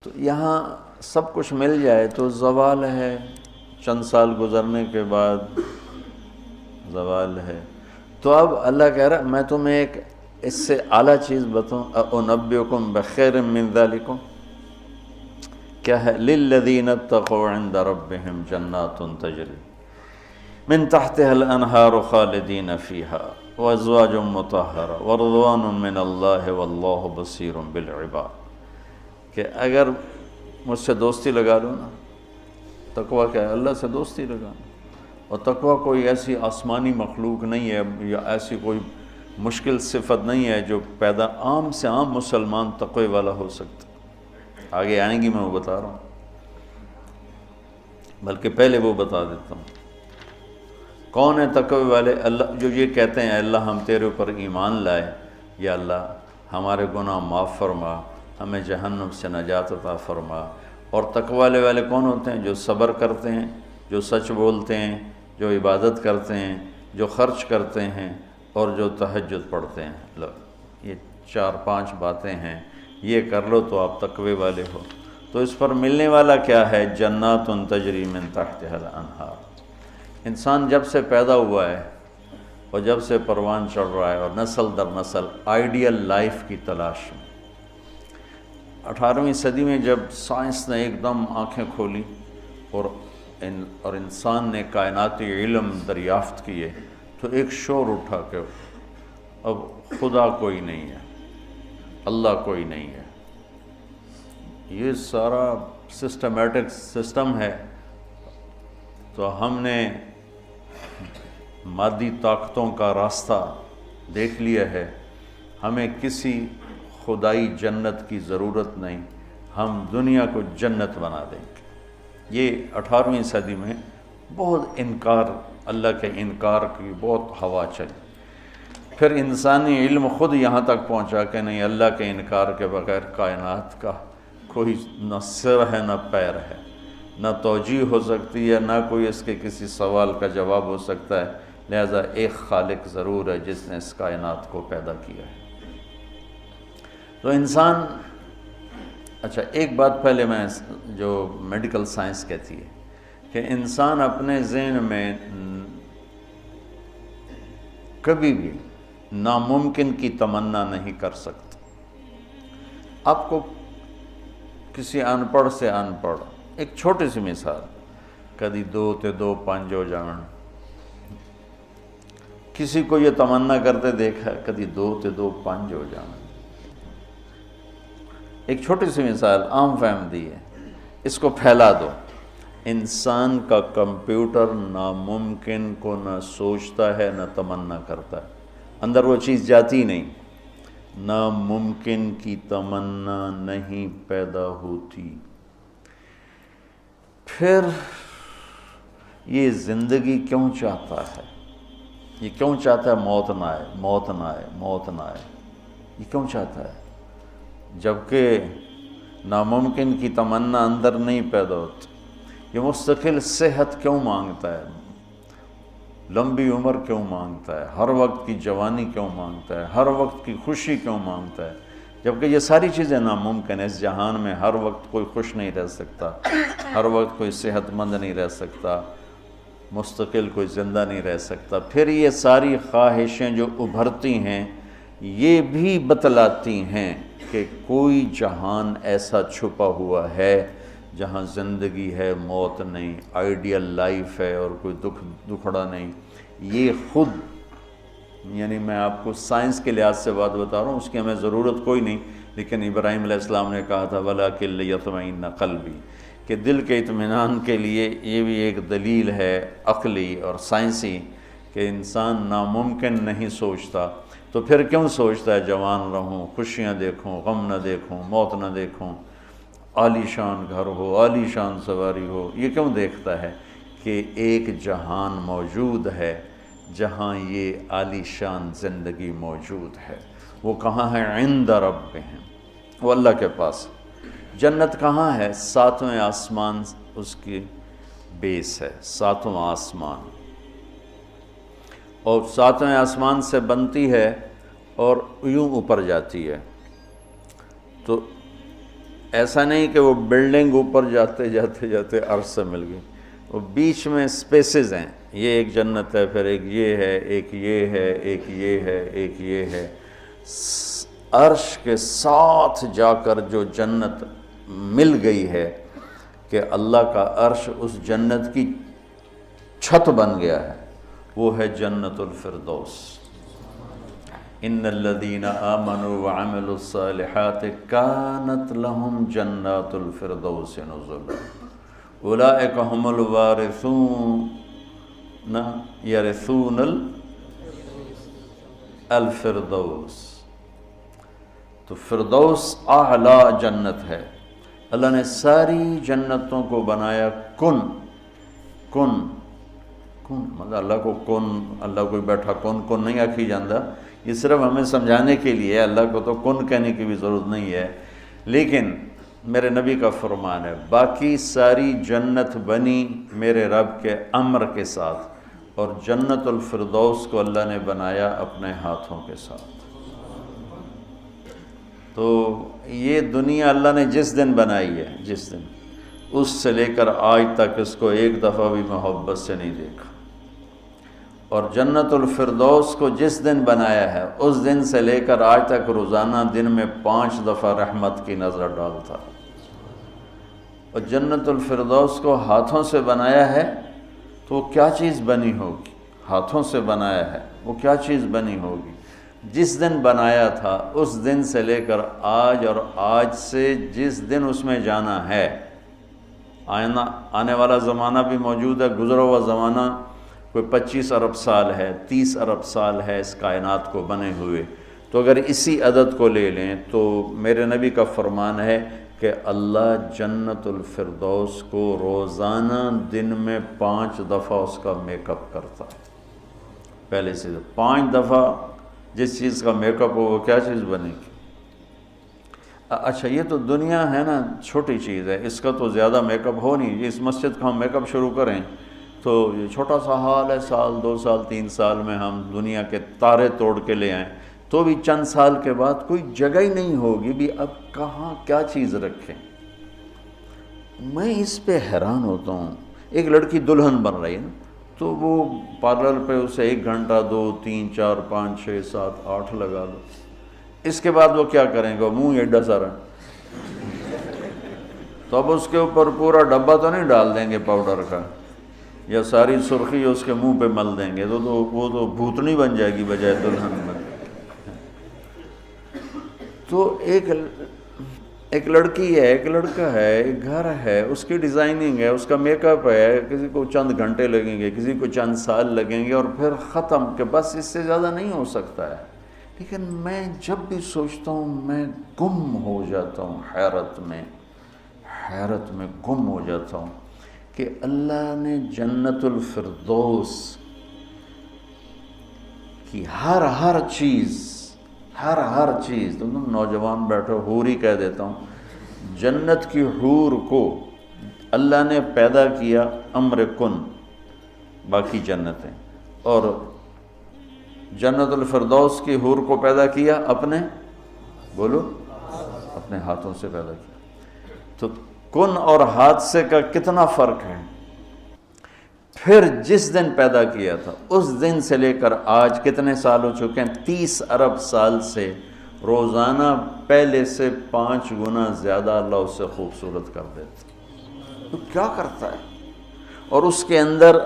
تو یہاں سب کچھ مل جائے تو زوال ہے، چند سال گزرنے کے بعد زوال ہے۔ تو اب اللہ کہہ رہا میں تمہیں ایک اس سے اعلیٰ چیز بتاؤں، انبئکم بخیر من ذالکم، کیا ہے؟ للذین اتقوا عند ربہم جنات تجری من تحتها الانہار خالدین فیہا وازواج مطہرہ ورضوان من اللہ واللہ بصیر بالعباد، کہ اگر مجھ سے دوستی لگا لو نا، تقویٰ کیا ہے؟ اللہ سے دوستی لگانا۔ اور تقویٰ کوئی ایسی آسمانی مخلوق نہیں ہے یا ایسی کوئی مشکل صفت نہیں ہے جو پیدا عام سے عام مسلمان تقوی والا ہو سکتا۔ آگے آئیں گی، میں وہ بتا رہا ہوں، بلکہ پہلے وہ بتا دیتا ہوں کون ہے تقوی والے۔ اللہ جو یہ کہتے ہیں اللہ ہم تیرے اوپر ایمان لائے، یا اللہ ہمارے گناہ معاف فرما، ہمیں جہنم سے نجات عطا فرما۔ اور تقوی والے کون ہوتے ہیں؟ جو صبر کرتے ہیں، جو سچ بولتے ہیں، جو عبادت کرتے ہیں، جو خرچ کرتے ہیں، اور جو تہجد پڑھتے ہیں۔ لو یہ 4-5 باتیں ہیں، یہ کر لو تو آپ تقوی والے ہو۔ تو اس پر ملنے والا کیا ہے؟ جنات تجری من تحتها الانہار۔ انسان جب سے پیدا ہوا ہے اور جب سے پروان چڑھ رہا ہے اور نسل در نسل آئیڈیل لائف کی تلاش میں، 18ویں صدی میں جب سائنس نے ایک دم آنکھیں کھولی اور انسان نے کائناتی علم دریافت کیے، تو ایک شور اٹھا کہ اب خدا کوئی نہیں ہے، اللہ کوئی نہیں ہے، یہ سارا سسٹمیٹک سسٹم ہے۔ تو ہم نے مادی طاقتوں کا راستہ دیکھ لیا ہے، ہمیں کسی خدائی جنت کی ضرورت نہیں، ہم دنیا کو جنت بنا دیں گے۔ یہ 18ویں صدی میں بہت انکار، اللہ کے انکار کی بہت ہوا چلی۔ پھر انسانی علم خود یہاں تک پہنچا کہ نہیں، اللہ کے انکار کے بغیر کائنات کا کوئی نہ سر ہے نہ پیر ہے، نہ توجیہ ہو سکتی ہے، نہ کوئی اس کے کسی سوال کا جواب ہو سکتا ہے، لہذا ایک خالق ضرور ہے جس نے اس کائنات کو پیدا کیا ہے۔ تو انسان، اچھا ایک بات پہلے میں جو میڈیکل سائنس کہتی ہے کہ انسان اپنے ذہن میں کبھی بھی ناممکن کی تمنا نہیں کر سکتا۔ آپ کو کسی ان پڑھ سے ان پڑھ ایک چھوٹی سی مثال، کدی 2 تے 2 5 ہو جان، کسی کو یہ تمنا کرتے دیکھا کدی 2 تے 2 5 ہو جان؟ ایک چھوٹی سی مثال عام فہم دی ہے، اس کو پھیلا دو۔ انسان کا کمپیوٹر ناممکن کو نہ سوچتا ہے نہ تمنا کرتا ہے، اندر وہ چیز جاتی نہیں، ناممکن کی تمنا نہیں پیدا ہوتی۔ پھر یہ زندگی کیوں چاہتا ہے؟ یہ کیوں چاہتا ہے موت نہ آئے، موت نہ آئے، موت نہ آئے؟ یہ کیوں چاہتا ہے جبکہ ناممکن کی تمنا اندر نہیں پیدا ہوتی؟ یہ مستقل صحت کیوں مانگتا ہے، لمبی عمر کیوں مانگتا ہے، ہر وقت کی جوانی کیوں مانگتا ہے، ہر وقت کی خوشی کیوں مانگتا ہے، جبکہ یہ ساری چیزیں ناممکن ہیں؟ اس جہان میں ہر وقت کوئی خوش نہیں رہ سکتا، ہر وقت کوئی صحت مند نہیں رہ سکتا، مستقل کوئی زندہ نہیں رہ سکتا۔ پھر یہ ساری خواہشیں جو ابھرتی ہیں یہ بھی بتلاتی ہیں کہ کوئی جہان ایسا چھپا ہوا ہے جہاں زندگی ہے، موت نہیں، آئیڈیل لائف ہے اور کوئی دکھڑا نہیں۔ یہ خود، یعنی میں آپ کو سائنس کے لحاظ سے بات بتا رہا ہوں، اس کی ہمیں ضرورت کوئی نہیں، لیکن ابراہیم علیہ السلام نے کہا تھا وَلَٰكِن لِيَطْمَئِنَّ قَلْبِي، کہ دل کے اطمینان کے لیے یہ بھی ایک دلیل ہے عقلی اور سائنسی کہ انسان ناممکن نہیں سوچتا۔ تو پھر کیوں سوچتا ہے جوان رہوں، خوشیاں دیکھوں، غم نہ دیکھوں، موت نہ دیکھوں، عالی شان گھر ہو، عالی شان سواری ہو؟ یہ کیوں دیکھتا ہے؟ کہ ایک جہان موجود ہے جہاں یہ عالی شان زندگی موجود ہے۔ وہ کہاں ہے؟ عند ربہم، وہ اللہ کے پاس۔ جنت کہاں ہے؟ 7ویں آسمان اس کی بیس ہے، 7واں آسمان، اور 7ویں آسمان سے بنتی ہے اور یوں اوپر جاتی ہے۔ تو ایسا نہیں کہ وہ بلڈنگ اوپر جاتے جاتے جاتے عرش سے مل گئی، وہ بیچ میں سپیسز ہیں، یہ ایک جنت ہے، پھر ایک یہ ہے، ایک یہ ہے، ایک یہ ہے، ایک یہ ہے۔ عرش کے ساتھ جا کر جو جنت مل گئی ہے کہ اللہ کا عرش اس جنت کی چھت بن گیا ہے، وہ ہے جنت الفردوس۔ ان الذین آمنوا وعملوا الصالحات کانت لهم جنات الفردوس نزلا اولئک هم الوارثون یرثون الفردوس۔ تو فردوس اعلیٰ جنت ہے۔ اللہ نے ساری جنتوں کو بنایا کن کن کن، مطلب اللہ کو کن، اللہ کوئی بیٹھا کن کن نہیں آکھی جاندہ، یہ صرف ہمیں سمجھانے کے لیے، اللہ کو تو کن کہنے کی بھی ضرورت نہیں ہے، لیکن میرے نبی کا فرمان ہے باقی ساری جنت بنی میرے رب کے امر کے ساتھ، اور جنت الفردوس کو اللہ نے بنایا اپنے ہاتھوں کے ساتھ۔ تو یہ دنیا اللہ نے جس دن بنائی ہے، جس دن، اس سے لے کر آج تک اس کو ایک دفعہ بھی محبت سے نہیں دیکھا، اور جنت الفردوس کو جس دن بنایا ہے اس دن سے لے کر آج تک روزانہ دن میں 5 دفعہ رحمت کی نظر ڈالتا ہے۔ اور جنت الفردوس کو ہاتھوں سے بنایا ہے تو وہ کیا چیز بنی ہوگی؟ ہاتھوں سے بنایا ہے وہ کیا چیز بنی ہوگی؟ جس دن بنایا تھا اس دن سے لے کر آج، اور آج سے جس دن اس میں جانا ہے، آنے والا زمانہ بھی موجود ہے، گزرا ہوا زمانہ کوئی 25 ارب سال ہے، 30 ارب سال ہے اس کائنات کو بنے ہوئے، تو اگر اسی عدد کو لے لیں تو میرے نبی کا فرمان ہے کہ اللہ جنت الفردوس کو روزانہ دن میں 5 دفعہ اس کا میک اپ کرتا ہے۔ پہلے سے 5 دفعہ جس چیز کا میک اپ ہو وہ کیا چیز بنے گی؟ اچھا یہ تو دنیا ہے نا، چھوٹی چیز ہے، اس کا تو زیادہ میک اپ ہو نہیں، اس مسجد کا ہم میک اپ شروع کریں تو یہ چھوٹا سا حال ہے، سال 2 سال 3 سال میں ہم دنیا کے تارے توڑ کے لے آئیں تو بھی چند سال کے بعد کوئی جگہ ہی نہیں ہوگی بھی اب کہاں کیا چیز رکھیں۔ میں اس پہ حیران ہوتا ہوں، ایک لڑکی دلہن بن رہی ہے نا، تو وہ پارلر پہ اسے 1 گھنٹہ 2 3 4 5 6 7 8 لگا دو، اس کے بعد وہ کیا کریں گے؟ منہ ایڈا سارا، تو اب اس کے اوپر پورا ڈبہ تو نہیں ڈال دیں گے پاؤڈر کا، یا ساری سرخی اس کے منہ پہ مل دیں گے، تو وہ تو بھوتنی بن جائے گی بجائے دلہن بن۔ تو ایک لڑکی ہے، ایک لڑکا ہے، ایک گھر ہے، اس کی ڈیزائننگ ہے، اس کا میک اپ ہے، کسی کو چند گھنٹے لگیں گے، کسی کو چند سال لگیں گے، اور پھر ختم، کہ بس اس سے زیادہ نہیں ہو سکتا ہے۔ لیکن میں جب بھی سوچتا ہوں میں گم ہو جاتا ہوں، حیرت میں گم ہو جاتا ہوں کہ اللہ نے جنت الفردوس کی ہر چیز، تم نوجوان بیٹھو، حور ہی کہہ دیتا ہوں، جنت کی حور کو اللہ نے پیدا کیا امر کن، باقی جنتیں، اور جنت الفردوس کی حور کو پیدا کیا اپنے ہاتھوں سے پیدا کیا۔ تو کن اور حادثے کا کتنا فرق ہے۔ پھر جس دن پیدا کیا تھا اس دن سے لے کر آج کتنے سال ہو چکے ہیں؟ 30 ارب سال سے روزانہ پہلے سے 5 گنا زیادہ اللہ اسے خوبصورت کر دیتا۔ تو کیا کرتا ہے؟ اور اس کے اندر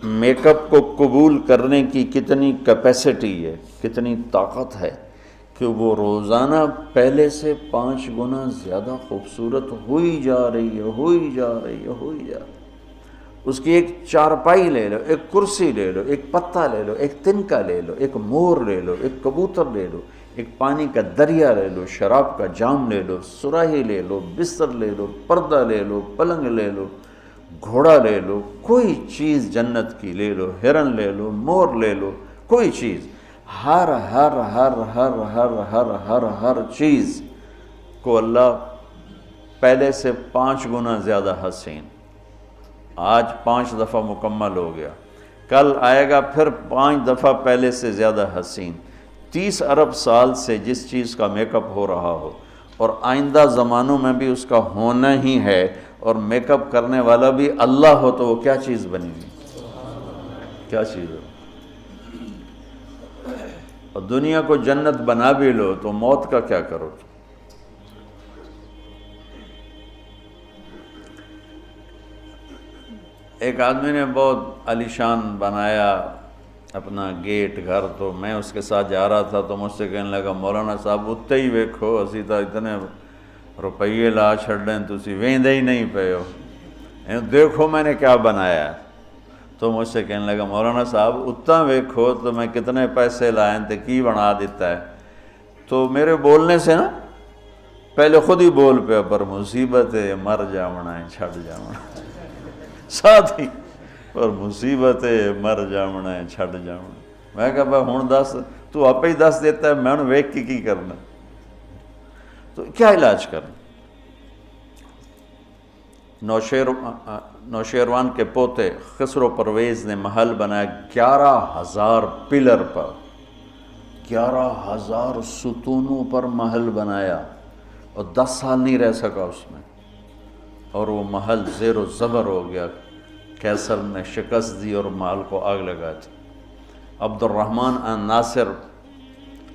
میک اپ کو قبول کرنے کی کتنی کیپیسٹی ہے، کتنی طاقت ہے کہ وہ روزانہ پہلے سے 5 گنا زیادہ خوبصورت ہوئی جا رہی ہے۔ اس کی ایک چارپائی لے لو، ایک کرسی لے لو، ایک پتا لے لو، ایک تنکا لے لو، ایک مور لے لو، ایک کبوتر لے لو، ایک پانی کا دریا لے لو، شراب کا جام لے لو، سراہی لے لو، بستر لے لو، پردہ لے لو، پلنگ لے لو، گھوڑا لے لو، کوئی چیز جنت کی لے لو، ہرن لے لو، مور لے لو، کوئی چیز، ہر چیز کو اللہ پہلے سے 5 گنا زیادہ حسین۔ آج 5 دفعہ مکمل ہو گیا، کل آئے گا پھر 5 دفعہ پہلے سے زیادہ حسین۔ 30 ارب سال سے جس چیز کا میک اپ ہو رہا ہو اور آئندہ زمانوں میں بھی اس کا ہونا ہی ہے، اور میک اپ کرنے والا بھی اللہ ہو تو وہ کیا چیز بنی گی، کیا چیز ہو؟ اور دنیا کو جنت بنا بھی لو تو موت کا کیا کرو؟ ایک آدمی نے بہت عالیشان بنایا اپنا گیٹ گھر، تو میں اس کے ساتھ جا رہا تھا تو مجھ سے کہنے لگا مولانا صاحب اتنے ہی ویکھو اسی تو اتنے روپیے لا چھڑیں تسی ویندے ہی نہیں پے ہو، دیکھو میں نے کیا بنایا ہے۔ تو مجھ سے کہنے لگا مولانا صاحب اتنا ویکھو تو میں کتنے پیسے لائیں تے کی بنا دیتا ہے۔ تو میرے بولنے سے نا پہلے خود ہی بول پہ پر مصیبت ہے مر جاونا ہے چھڑ جاونا ہے، ساتھ ہی پر مصیبت ہے مر جاونا ہے چھڑ جاونا۔ میں کہا بھائی ہون دس تو آپ ہی دس دیتا ہے، میں نے ویک کی کرنا، تو کیا علاج کرنا؟ نوشیروان کے پوتے خسرو پرویز نے محل بنایا 11,000 پلر پر، 11,000 ستونوں پر محل بنایا، اور 10 سال نہیں رہ سکا اس میں، اور وہ محل زیر و زبر ہو گیا۔ کیسر نے شکست دی اور محل کو آگ لگا دی۔ عبد الرحمن الناصر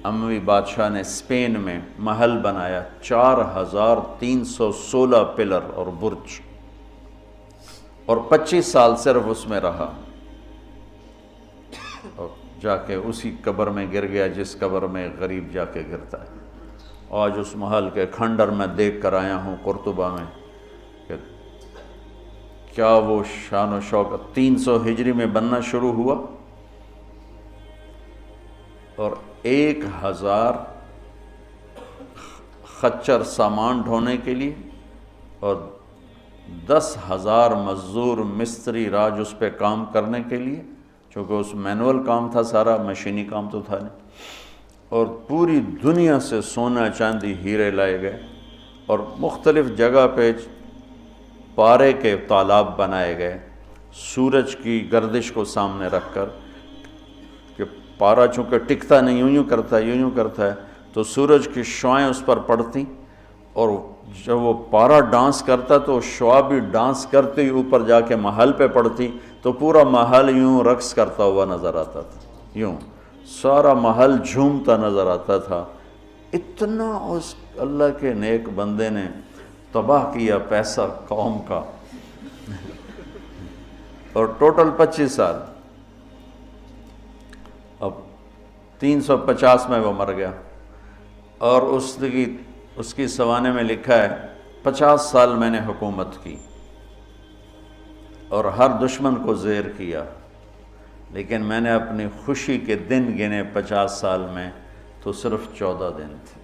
اموی بادشاہ نے اسپین میں محل بنایا 4,316 پلر اور برج، اور 25 سال صرف اس میں رہا، اور جا کے اسی قبر میں گر گیا جس قبر میں غریب جا کے گرتا ہے۔ آج اس محل کے کھنڈر میں دیکھ کر آیا ہوں قرطبہ میں کہ کیا وہ شان و شوکت 300 ہجری میں بننا شروع ہوا، اور 1,000 خچر سامان ڈھونے کے لیے اور 10,000 مزدور مستری راج اس پہ کام کرنے کے لیے، چونکہ اس مینول کام تھا سارا، مشینی کام تو تھا نہیں، اور پوری دنیا سے سونا چاندی ہیرے لائے گئے، اور مختلف جگہ پہ پارے کے تالاب بنائے گئے سورج کی گردش کو سامنے رکھ کر، کہ پارا چونکہ ٹکتا نہیں، یوں کرتا ہے تو سورج کی شعائیں اس پر پڑتی، اور جب وہ پارا ڈانس کرتا تو شعا بھی ڈانس کرتے ہی اوپر جا کے محل پہ پڑتی، تو پورا محل یوں رقص کرتا ہوا نظر آتا تھا، یوں سارا محل جھومتا نظر آتا تھا۔ اتنا اس اللہ کے نیک بندے نے تباہ کیا پیسہ قوم کا، اور ٹوٹل 25 سال، اب 350 میں وہ مر گیا، اور اس کی سوانے میں لکھا ہے 50 سال میں نے حکومت کی اور ہر دشمن کو زیر کیا، لیکن میں نے اپنی خوشی کے دن گنے 50 سال میں تو صرف 14 دن تھے،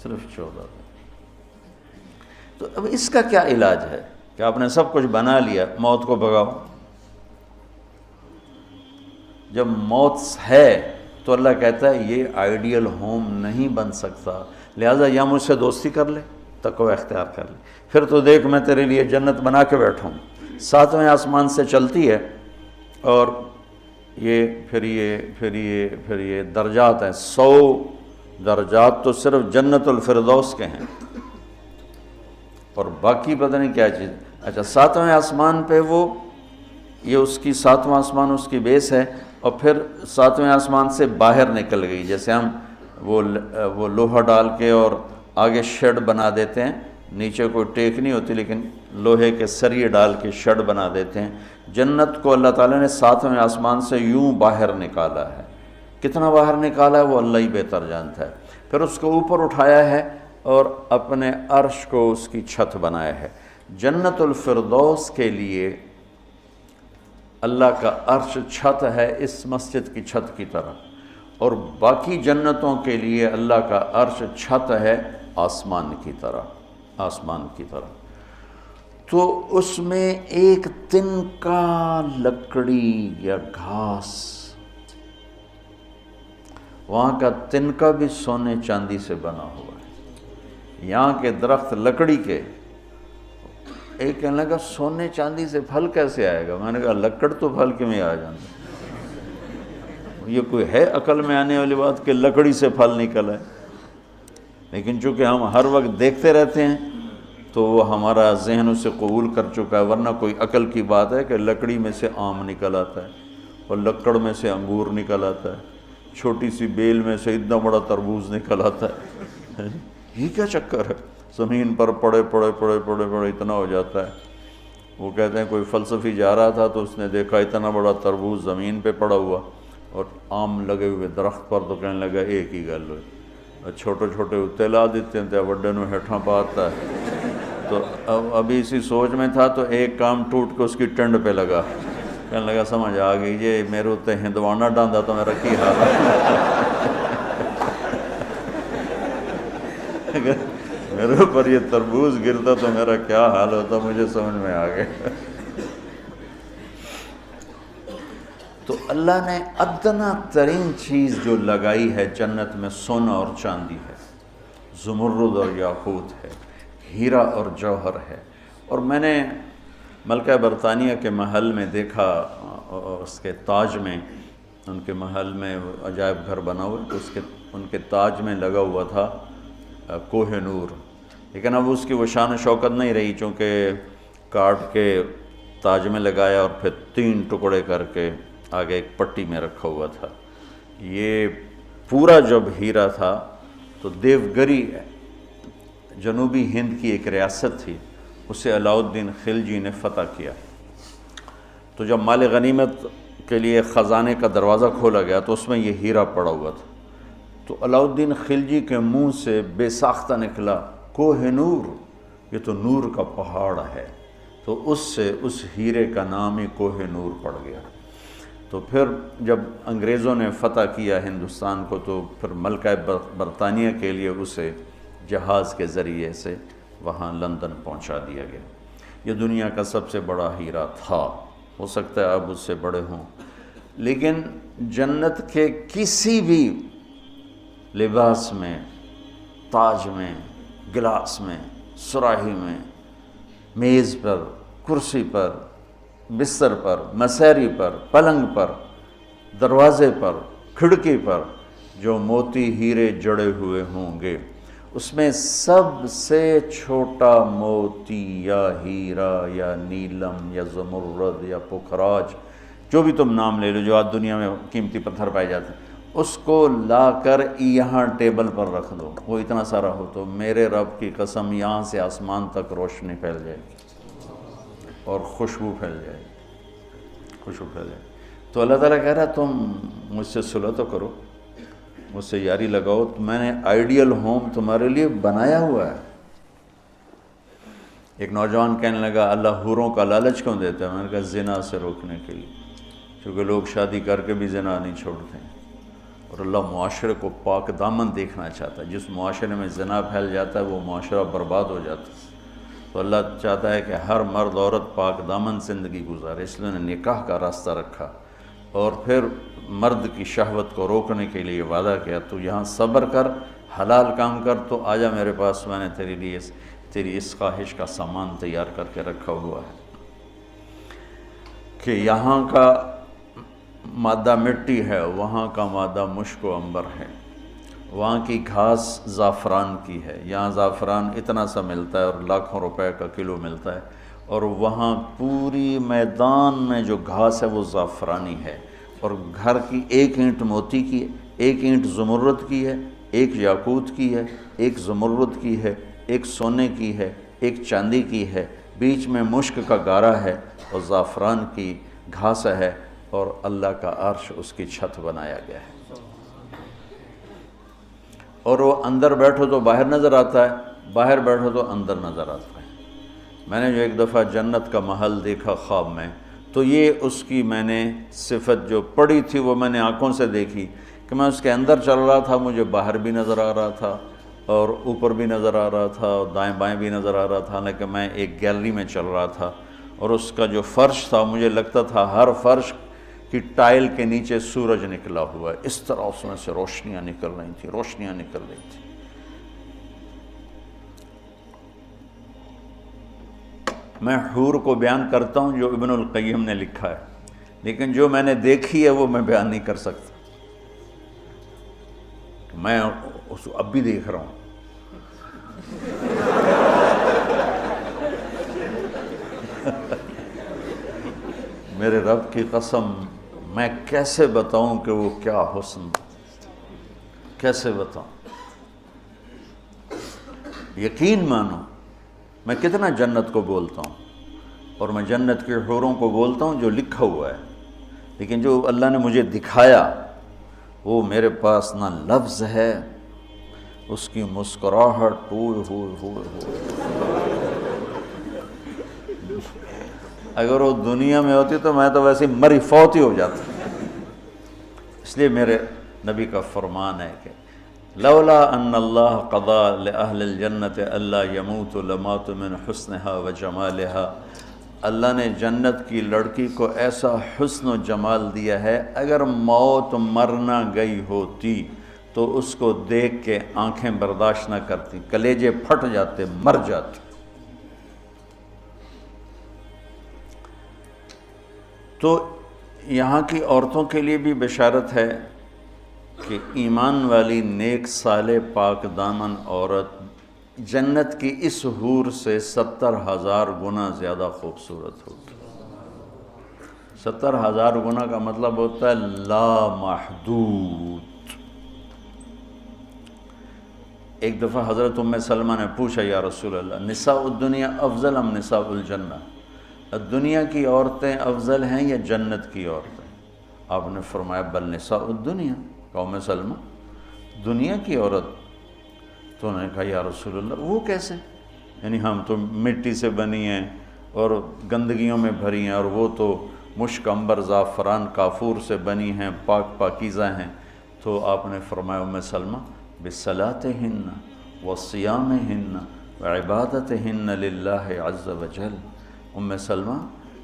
صرف 14 دن۔ تو اب اس کا کیا علاج ہے کہ آپ نے سب کچھ بنا لیا، موت کو بھگاؤ۔ جب موت ہے تو اللہ کہتا ہے یہ آئیڈیل ہوم نہیں بن سکتا، لہٰذا یا مجھ سے دوستی کر لے، تقوی اختیار کر لے، پھر تو دیکھ میں تیرے لیے جنت بنا کے بیٹھوں، 7ویں آسمان سے چلتی ہے، اور پھر یہ درجات ہیں، 100 درجات تو صرف جنت الفردوس کے ہیں، اور باقی پتہ نہیں کیا چیز۔ اچھا 7ویں آسمان پہ یہ اس کی 7واں آسمان اس کی بیس ہے، اور پھر 7ویں آسمان سے باہر نکل گئی، جیسے ہم وہ لوہا ڈال کے اور آگے شیڈ بنا دیتے ہیں، نیچے کوئی ٹیک نہیں ہوتی لیکن لوہے کے سریے ڈال کے شیڈ بنا دیتے ہیں، جنت کو اللہ تعالیٰ نے 7ویں آسمان سے یوں باہر نکالا ہے۔ کتنا باہر نکالا ہے وہ اللہ ہی بہتر جانتا ہے۔ پھر اس کو اوپر اٹھایا ہے اور اپنے عرش کو اس کی چھت بنایا ہے۔ جنت الفردوس کے لیے اللہ کا عرش چھت ہے اس مسجد کی چھت کی طرح، اور باقی جنتوں کے لیے اللہ کا عرش چھت ہے آسمان کی طرح، آسمان کی طرح۔ تو اس میں ایک تنکا لکڑی یا گھاس، وہاں کا تنکا بھی سونے چاندی سے بنا ہوا ہے، یہاں کے درخت لکڑی کے۔ ایک کہنے لگا سونے چاندی سے پھل کیسے آئے گا؟ میں نے کہا لکڑ تو پھل کیوں میں آ جانا، یہ کوئی ہے عقل میں آنے والی بات کہ لکڑی سے پھل نکل ہے؟ لیکن چونکہ ہم ہر وقت دیکھتے رہتے ہیں تو وہ ہمارا ذہن اسے قبول کر چکا ہے، ورنہ کوئی عقل کی بات ہے کہ لکڑی میں سے آم نکل آتا ہے اور لکڑ میں سے انگور نکل آتا ہے، چھوٹی سی بیل میں سے اتنا بڑا تربوز نکل آتا ہے۔ یہ کیا چکر ہے؟ زمین پر پڑے پڑے پڑے پڑے پڑے اتنا ہو جاتا ہے۔ وہ کہتے ہیں کوئی فلسفی جا رہا تھا تو اس نے دیکھا اتنا بڑا تربوز زمین پہ پڑا ہوا اور آم لگے ہوئے درخت پر، تو کہنے لگا ایک ہی گل ہوئی، چھوٹے چھوٹے اتنے لا دیتے ہیں وڈے نو ہیٹھاں پاتا ہے۔ تو ابھی اسی سوچ میں تھا تو ایک کام ٹوٹ کے اس کی ٹنڈ پہ لگا، کہنے لگا سمجھ آ گئی یہ میرے اتنے ہندوانا ڈاندا تو میرا کی حال ہے، اگر میرے اوپر یہ تربوز گرتا تو میرا کیا حال ہوتا، مجھے سمجھ میں آ گیا۔ تو اللہ نے ادنا ترین چیز جو لگائی ہے جنت میں سونا اور چاندی ہے، زمرد اور یاقوت ہے، ہیرا اور جوہر ہے۔ اور میں نے ملکہ برطانیہ کے محل میں دیکھا، اس کے تاج میں، ان کے محل میں عجائب گھر بنا ہوا تو ان کے تاج میں لگا ہوا تھا کوہ نور، لیکن اب اس کی وہ شان و شوکت نہیں رہی، چونکہ کاٹ کے تاج میں لگایا اور پھر 3 ٹکڑے کر کے آگے ایک پٹی میں رکھا ہوا تھا۔ یہ پورا جب ہیرا تھا تو دیوگری جنوبی ہند کی ایک ریاست تھی، اسے علاؤ الدین خلجی نے فتح کیا۔ تو جب مال غنیمت کے لیے خزانے کا دروازہ کھولا گیا تو اس میں یہ ہیرا پڑا ہوا تھا۔ تو علاؤ الدین خلجی کے منہ سے بے ساختہ نکلا کوہ نور، یہ تو نور کا پہاڑ ہے، تو اس سے اس ہیرے کا نام ہی کوہ نور پڑ گیا۔ تو پھر جب انگریزوں نے فتح کیا ہندوستان کو تو پھر ملکہ برطانیہ کے لیے اسے جہاز کے ذریعے سے وہاں لندن پہنچا دیا گیا۔ یہ دنیا کا سب سے بڑا ہیرا تھا، ہو سکتا ہے اب اس سے بڑے ہوں، لیکن جنت کے کسی بھی لباس میں، تاج میں، گلاس میں، سراہی میں، میز پر، کرسی پر، بستر پر، مسیری پر، پلنگ پر، دروازے پر، کھڑکی پر جو موتی ہیرے جڑے ہوئے ہوں گے، اس میں سب سے چھوٹا موتی یا ہیرا یا نیلم یا زمرد یا پکھراج، جو بھی تم نام لے لو، جو آج دنیا میں قیمتی پتھر پائے جاتے ہیں، اس کو لا کر یہاں ٹیبل پر رکھ دو، وہ اتنا سارا ہو تو میرے رب کی قسم یہاں سے آسمان تک روشنی پھیل جائے گی اور خوشبو پھیل جائے گی، خوشبو پھیل جائے گی۔ تو اللہ تعالیٰ کہہ رہا ہے تم مجھ سے صلح تو کرو، مجھ سے یاری لگاؤ، تو میں نے آئیڈیل ہوم تمہارے لیے بنایا ہوا ہے۔ ایک نوجوان کہنے لگا اللہ حوروں کا لالچ کیوں دیتا ہے؟ میں نے کہا زنا سے روکنے کے لیے، کیونکہ لوگ شادی کر کے بھی زنا نہیں چھوڑتے ہیں، اور اللہ معاشرے کو پاک دامن دیکھنا چاہتا ہے۔ جس معاشرے میں زنا پھیل جاتا ہے وہ معاشرہ برباد ہو جاتا ہے۔ تو اللہ چاہتا ہے کہ ہر مرد عورت پاک دامن زندگی گزارے، اس لیے نے نکاح کا راستہ رکھا، اور پھر مرد کی شہوت کو روکنے کے لیے وعدہ کیا تو یہاں صبر کر، حلال کام کر، تو آجا میرے پاس، میں نے تیرے لیے تیری اس خواہش کا سامان تیار کر کے رکھا ہوا ہے کہ یہاں کا مادہ مٹی ہے، وہاں کا مادہ مشک و عنبر ہے، وہاں کی گھاس زعفران کی ہے، یہاں زعفران اتنا سا ملتا ہے اور لاکھوں روپے کا کلو ملتا ہے، اور وہاں پوری میدان میں جو گھاس ہے وہ زعفرانی ہے، اور گھر کی ایک اینٹ موتی کی ہے، ایک اینٹ زمرد کی ہے، ایک یاقوت کی ہے، ایک زمرد کی ہے، ایک سونے کی ہے، ایک چاندی کی ہے، بیچ میں مشک کا گارا ہے اور زعفران کی گھاس ہے، اور اللہ کا عرش اس کی چھت بنایا گیا ہے، اور وہ اندر بیٹھو تو باہر نظر آتا ہے، باہر بیٹھو تو اندر نظر آتا ہے۔ میں نے جو ایک دفعہ جنت کا محل دیکھا خواب میں، تو یہ اس کی میں نے صفت جو پڑی تھی وہ میں نے آنکھوں سے دیکھی کہ میں اس کے اندر چل رہا تھا، مجھے باہر بھی نظر آ رہا تھا اور اوپر بھی نظر آ رہا تھا اور دائیں بائیں بھی نظر آ رہا تھا، حالانکہ میں ایک گیلری میں چل رہا تھا، اور اس کا جو فرش تھا مجھے لگتا تھا ہر فرش کی ٹائل کے نیچے سورج نکلا ہوا ہے، اس طرح اس میں سے روشنیاں نکل رہی تھیں، روشنیاں نکل رہی تھیں۔ میں حور کو بیان کرتا ہوں جو ابن القیم نے لکھا ہے، لیکن جو میں نے دیکھی ہے وہ میں بیان نہیں کر سکتا، میں اس کو اب بھی دیکھ رہا ہوں، میرے رب کی قسم میں کیسے بتاؤں کہ وہ کیا حسن، کیسے بتاؤں؟ یقین مانو میں کتنا جنت کو بولتا ہوں، اور میں جنت کے حوروں کو بولتا ہوں جو لکھا ہوا ہے، لیکن جو اللہ نے مجھے دکھایا وہ میرے پاس نہ لفظ ہے، اس کی مسکراہٹ ہوئے اگر وہ دنیا میں ہوتی تو میں تو ویسے مری فوت ہی ہو جاتا۔ اس لیے میرے نبی کا فرمان ہے کہ لولا ان اللہ قضا لأہل الجنت الا یموت لمات من حسنها و جمالها، اللہ نے جنت کی لڑکی کو ایسا حسن و جمال دیا ہے، اگر موت مرنا گئی ہوتی تو اس کو دیکھ کے آنکھیں برداشت نہ کرتی، کلیجے پھٹ جاتے، مر جاتی۔ تو یہاں کی عورتوں کے لیے بھی بشارت ہے کہ ایمان والی نیک صالح پاک دامن عورت جنت کی اس حور سے 70,000 گنا زیادہ خوبصورت ہوگی۔ 70,000 گنا کا مطلب ہوتا ہے لا محدود۔ ایک دفعہ حضرت ام سلمہ نے پوچھا یا رسول اللہ نساء الدنیا افضل ام نساء الجنہ، دنیا کی عورتیں افضل ہیں یا جنت کی عورتیں؟ آپ نے فرمایا بل نساء الدنیا، ام سلمہ دنیا کی عورت؟ تو انہوں نے کہا یا رسول اللہ وہ کیسے؟ یعنی ہم تو مٹی سے بنی ہیں اور گندگیوں میں بھری ہیں، اور وہ تو مشک عنبر زعفران کافور سے بنی ہیں، پاک پاکیزہ ہیں۔ تو آپ نے فرمایا ام سلمہ بصلاتہن وصیامہن وعبادتہن للہ عز وجل، ام سلمہ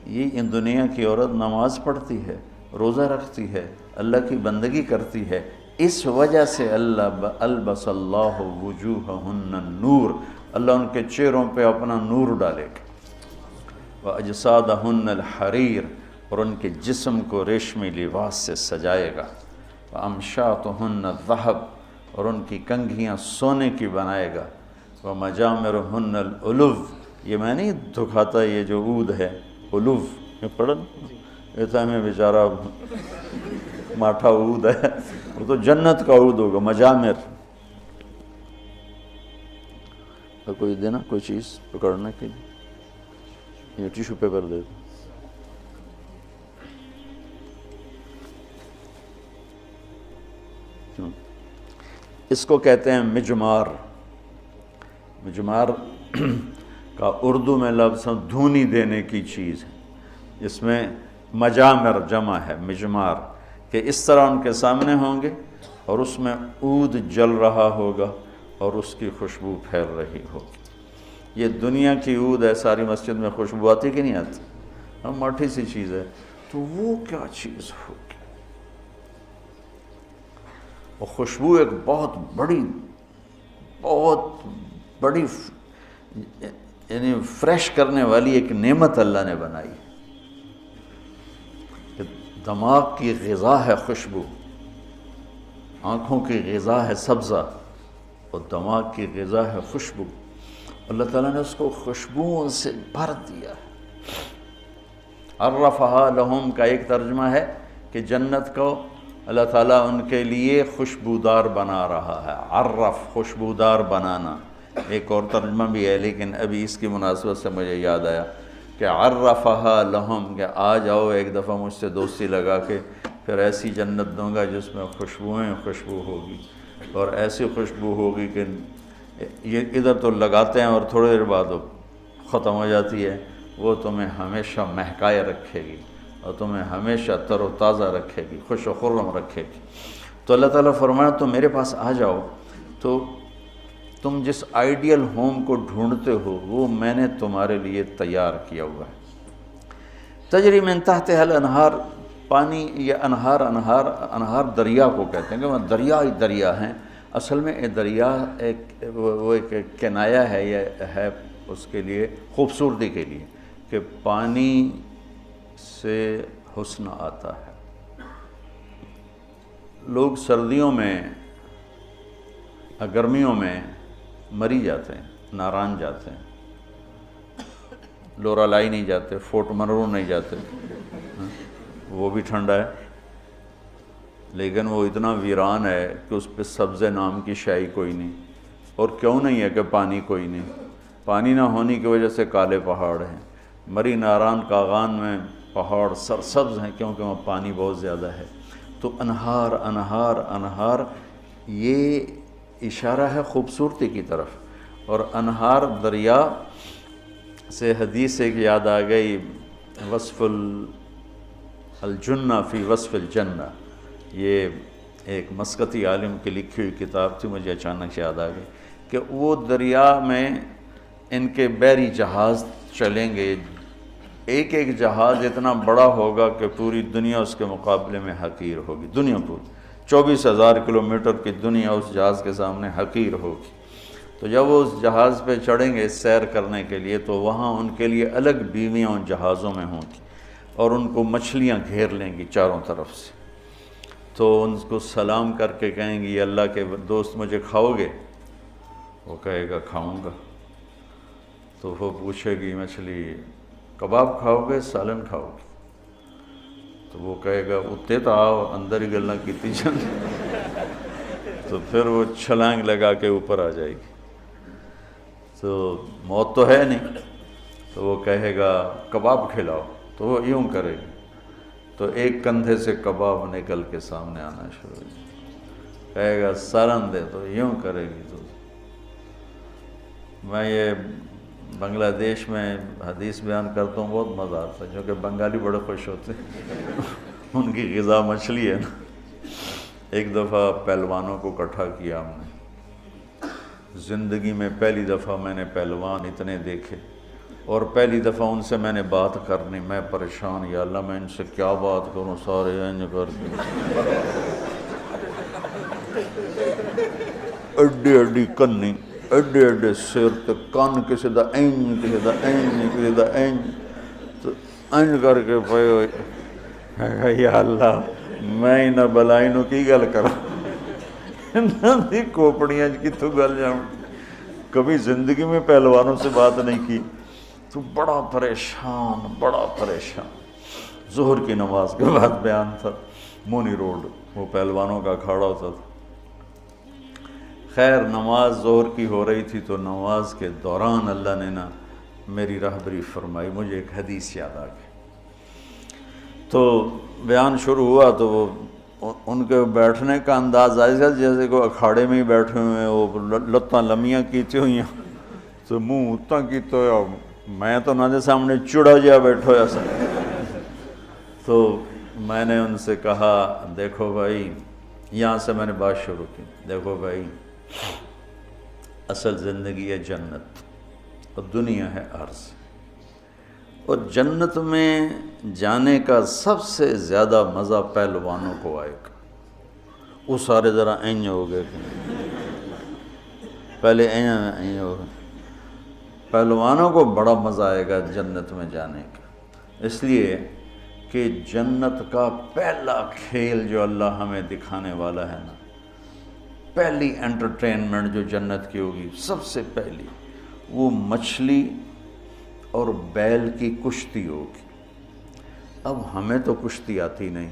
یہ ان دنیا کی عورت نماز پڑھتی ہے، روزہ رکھتی ہے، اللہ کی بندگی کرتی ہے، اس وجہ سے اللہ البس اللہ وجوہہن النور، اللہ ان کے چہروں پہ اپنا نور ڈالے گا، واجسادہن الحریر، اور ان کے جسم کو ریشمی لباس سے سجائے گا، وامشاطہن الذہب، اور ان کی کنگھیاں سونے کی بنائے گا، ومجامرہن الالو، یہ میں نہیں دکھاتا یہ جو عود ہے الو، یہ پڑھن ایسا میں بیچارہ ماٹھا عود ہے، وہ تو جنت کا عود ہوگا، مجامر۔ کوئی دینا کوئی چیز پکڑنے کے لیے، یہ ٹیشو پیپر دے دو۔ اس کو کہتے ہیں مجمار۔ مجمار کا اردو میں لفظ دھونی دینے کی چیز ہے، اس میں مجامر جمع ہے مجمار، کہ اس طرح ان کے سامنے ہوں گے اور اس میں عود جل رہا ہوگا اور اس کی خوشبو پھیل رہی ہوگی۔ یہ دنیا کی عود ہے، ساری مسجد میں خوشبو آتی کہ نہیں آتی؟ ہم ماٹھی سی چیز ہے، تو وہ کیا چیز ہوگی؟ اور خوشبو ایک بہت بڑی یعنی فریش کرنے والی ایک نعمت اللہ نے بنائی، کہ دماغ کی غذا ہے خوشبو، آنکھوں کی غذا ہے سبزہ، اور دماغ کی غذا ہے خوشبو۔ اللہ تعالیٰ نے اس کو خوشبوؤں سے بھر دیا ہے۔ عرفہا لہم کا ایک ترجمہ ہے کہ جنت کو اللہ تعالیٰ ان کے لیے خوشبودار بنا رہا ہے، عرف خوشبودار بنانا۔ ایک اور ترجمہ بھی ہے لیکن ابھی اس کی مناسبت سے مجھے یاد آیا کہ عرفہا لہم، کہ آ جاؤ ایک دفعہ مجھ سے دوستی لگا کے، پھر ایسی جنت دوں گا جس میں خوشبوئیں خوشبو ہوگی، اور ایسی خوشبو ہوگی کہ یہ ادھر تو لگاتے ہیں اور تھوڑی دیر بعد وہ ختم ہو جاتی ہے، وہ تمہیں ہمیشہ مہکائے رکھے گی اور تمہیں ہمیشہ تر و تازہ رکھے گی، خوش و خرم رکھے گی۔ تو اللہ تعالیٰ فرمایا تم میرے پاس آ جاؤ، تو تم جس آئیڈیل ہوم کو ڈھونڈتے ہو وہ میں نے تمہارے لیے تیار کیا ہوا ہے۔ تجری من تحتہا الانہار، پانی یا انہار دریا کو کہتے ہیں، کہ وہ دریا ہی دریا ہیں۔ اصل میں یہ دریا وہ ایک کنایا ہے، یہ ہے اس کے لیے خوبصورتی کے لیے، کہ پانی سے حسن آتا ہے۔ لوگ سردیوں میں گرمیوں میں مری جاتے ہیں، ناران جاتے ہیں، لورالائی نہیں جاتے، فورٹ منرو نہیں جاتے، وہ بھی ٹھنڈا ہے، لیکن وہ اتنا ویران ہے کہ اس پہ سبز نام کی شائی کوئی نہیں۔ اور کیوں نہیں ہے کہ پانی کوئی نہیں؟ پانی نہ ہونے کی وجہ سے کالے پہاڑ ہیں۔ مری ناران کاغان میں پہاڑ سرسبز ہیں کیونکہ وہاں پانی بہت زیادہ ہے۔ تو انہار انہار انہار، یہ اشارہ ہے خوبصورتی کی طرف۔ اور انہار دریا سے حدیث ایک یاد آ گئی، وصف الجنہ فی وصف الجنہ، یہ ایک مسقطی عالم کی لکھی ہوئی کتاب تھی، مجھے اچانک یاد آ گئی کہ وہ دریا میں ان کے بحری جہاز چلیں گے، ایک ایک جہاز اتنا بڑا ہوگا کہ پوری دنیا اس کے مقابلے میں حقیر ہوگی۔ دنیا پوری 24,000 کلومیٹر کی دنیا اس جہاز کے سامنے حقیر ہوگی۔ تو جب وہ اس جہاز پہ چڑھیں گے سیر کرنے کے لیے، تو وہاں ان کے لیے الگ بیویاں ان جہازوں میں ہوں گی، اور ان کو مچھلیاں گھیر لیں گی چاروں طرف سے۔ تو ان کو سلام کر کے کہیں گی اللہ کے دوست مجھے کھاؤ گے؟ وہ کہے گا کھاؤں گا۔ تو وہ پوچھے گی مچھلی کباب کھاؤ گے سالن کھاؤ گے؟ تو وہ کہے گا اتنے تو آؤ اندر ہی گلنا کیتی جان۔ تو پھر وہ چھلانگ لگا کے اوپر آ جائے گی۔ تو موت تو ہے نہیں، تو وہ کہے گا کباب کھلاؤ، تو وہ یوں کرے گی، تو ایک کندھے سے کباب نکل کے سامنے آنا شروع ہو جائے، کہے گا سالن دے، تو یوں کرے گی۔ تو میں یہ بنگلہ دیش میں حدیث بیان کرتا ہوں، بہت مزہ آتا ہے، کیونکہ بنگالی بڑے خوش ہوتے ہیں، ان کی غذا مچھلی ہے نا۔ ایک دفعہ پہلوانوں کو اکٹھا کیا ہم نے، زندگی میں پہلی دفعہ میں نے پہلوان اتنے دیکھے، اور پہلی دفعہ ان سے میں نے بات کرنی، میں پریشان، یا اللہ میں ان سے کیا بات کروں، سارے انج کر کے اڈی اڈی کنی، اڈے اڈے سر تے کن، کسی دا اینج کسی دا اینج کسی دا اینج، تو اینج کر کے پے ہوئے، یا اللہ میں انہاں بلائی نو کی گل کراں، انہاں دی کوپڑیاں کتوں گل جاؤں۔ کبھی زندگی میں پہلوانوں سے بات نہیں کی، تو بڑا پریشان بڑا پریشان۔ ظہر کی نماز کے بعد بیان تھا، مونی روڈ، وہ پہلوانوں کا اکھاڑا ہوتا تھا۔ خیر نماز ظہر کی ہو رہی تھی، تو نماز کے دوران اللہ نے نا میری راہبری فرمائی، مجھے ایک حدیث یاد آ گئی۔ تو بیان شروع ہوا تو وہ ان کے بیٹھنے کا انداز ایسا جیسے کوئی اکھاڑے میں ہی بیٹھے ہوئے ہیں، وہ لتاں لمیاں کیتی ہوئی ہیں، تو منہ اتنا کیتا ہوا، میں تو نہ دے سامنے چڑا جا بیٹھا ہوا سا۔ تو میں نے ان سے کہا دیکھو بھائی، یہاں سے میں نے بات شروع کی، دیکھو بھائی اصل زندگی ہے جنت، اور دنیا ہے عرض، اور جنت میں جانے کا سب سے زیادہ مزہ پہلوانوں کو آئے گا۔ وہ سارے ذرا اینج ہو گئے، پہلے اینج ہو گئے، پہلوانوں کو بڑا مزہ آئے گا جنت میں جانے کا، اس لیے کہ جنت کا پہلا کھیل جو اللہ ہمیں دکھانے والا ہے نا، پہلی انٹرٹینمنٹ جو جنت کی ہوگی سب سے پہلی، وہ مچھلی اور بیل کی کشتی ہوگی۔ اب ہمیں تو کشتی آتی نہیں،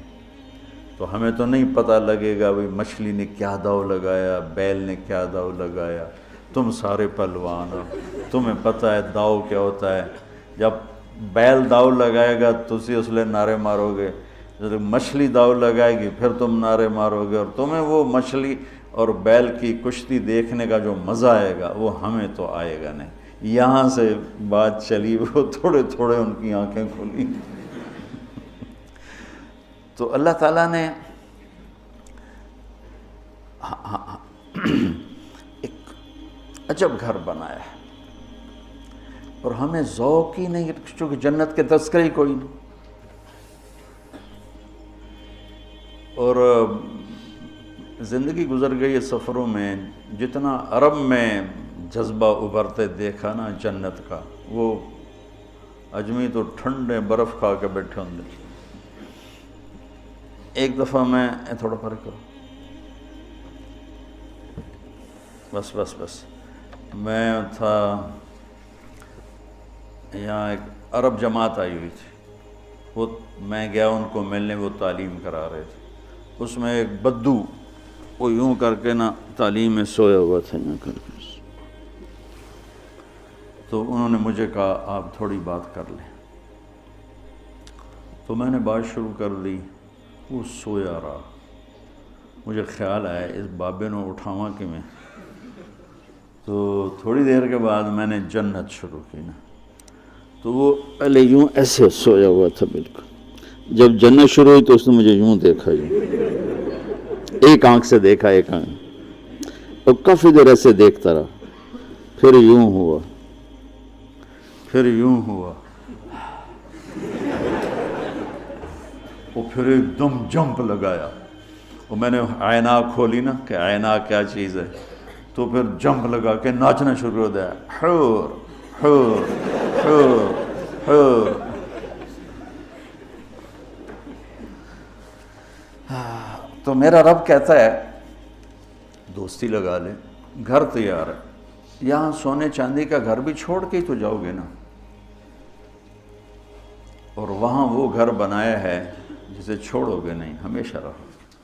تو ہمیں تو نہیں پتہ لگے گا بھئی مچھلی نے کیا داؤ لگایا، بیل نے کیا داؤ لگایا۔ تم سارے پہلوان ہو، تمہیں پتہ ہے داؤ کیا ہوتا ہے۔ جب بیل داؤ لگائے گا تو اسی اس لئے نعرے مارو گے، جب مچھلی داؤ لگائے گی پھر تم نعرے مارو گے، اور تمہیں وہ مچھلی اور بیل کی کشتی دیکھنے کا جو مزہ آئے گا وہ ہمیں تو آئے گا نہیں۔ یہاں سے بات چلی، وہ تھوڑے تھوڑے ان کی آنکھیں کھلی۔ تو اللہ تعالیٰ نے ایک عجب گھر بنایا ہے، اور ہمیں ذوق ہی نہیں، چونکہ جنت کے تذکرے ہی کوئی نہیں۔ اور زندگی گزر گئی ہے سفروں میں، جتنا عرب میں جذبہ ابھرتے دیکھا نا جنت کا، وہ اجمی تو ٹھنڈے برف کھا کے بیٹھے ہوں گے۔ ایک دفعہ میں تھوڑا فرق کرو، بس میں تھا یہاں ایک عرب جماعت آئی ہوئی تھی، وہ میں گیا ان کو ملنے، وہ تعلیم کرا رہے تھے، اس میں ایک بدو وہ یوں کر کے نا تعلیم میں سویا ہوا تھا یوں کر کے، تو انہوں نے مجھے کہا آپ تھوڑی بات کر لیں، تو میں نے بات شروع کر دی، وہ سویا رہا، مجھے خیال آیا اس بابے نے اٹھاواں کہ میں، تو تھوڑی دیر کے بعد میں نے جنت شروع کی نا، تو وہ پہلے یوں ایسے سویا ہوا تھا بالکل، جب جنت شروع ہوئی تو اس نے مجھے یوں دیکھا، یوں ایک آنکھ سے دیکھا، ایک آنکھ، اور کافی دیر ایسے دیکھتا رہا، پھر یوں ہوا، پھر یوں ہوا، وہ پھر ایک دم جمپ لگایا، اور میں نے آئینہ کھولی نا کہ آئینہ کیا چیز ہے، تو پھر جمپ لگا کے ناچنا شروع ہو گیا، حور حور حور حور۔ تو میرا رب کہتا ہے دوستی لگا لے، گھر تیار ہے، یہاں سونے چاندی کا گھر بھی چھوڑ کے ہی تو جاؤ گے نا، اور وہاں وہ گھر بنایا ہے جسے چھوڑو گے نہیں، ہمیشہ رہو۔